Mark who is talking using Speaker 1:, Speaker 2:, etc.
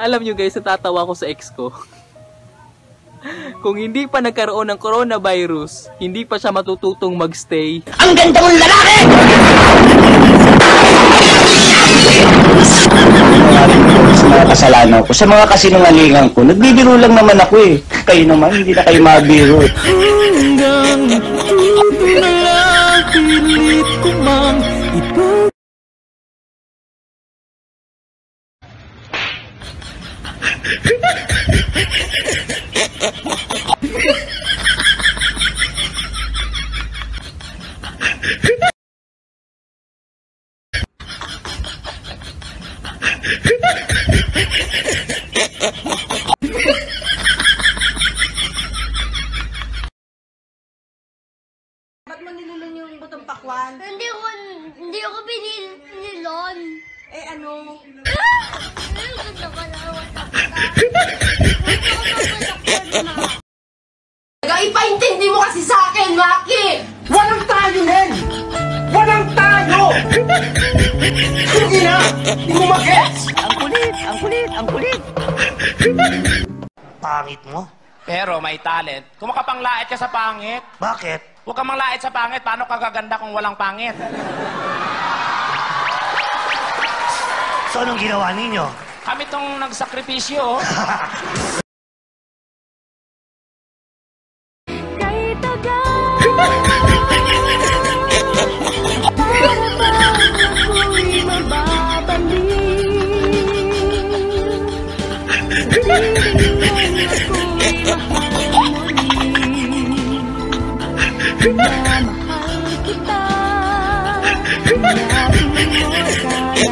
Speaker 1: Alam nyo guys, natatawa ko sa ex ko. Kung hindi pa nagkaroon ng coronavirus, hindi pa siya matututong magstay.
Speaker 2: Ang ganda mong lalaki! Sa mga kasalanan ko, sa mga kasinungalingan ko, nagbibiro lang naman ako eh. Kayo naman, hindi na kayo mabiro.
Speaker 3: Hanggang dulo na lang, pilit ko mang ipag...
Speaker 4: Ba't mo nilulon yung butong pakwan?
Speaker 5: Hindi ako binilon.
Speaker 4: Eh ano?
Speaker 5: Gusto ko na
Speaker 4: Ipaintindi mo kasi sa akin, Maki!
Speaker 2: Walang tayo, Nen! Walang tayo! Sige na! Hindi mo mag-gets!
Speaker 3: Ang kulit! Ang kulit! Ang kulit!
Speaker 2: Pangit mo?
Speaker 6: Pero may talent. Kung makapanglait ka sa pangit,
Speaker 2: Bakit?
Speaker 6: huwag kang manglait sa pangit. Paano ka gaganda kung walang pangit?
Speaker 2: So, anong ginawa ninyo?
Speaker 6: Kami tong nagsakripisyo.
Speaker 5: Kahit tagal, para bang ako'y mababalik. Sabihin mo'y ako'y mahal mo rin. Na mahal kita. Hanapin mo sana.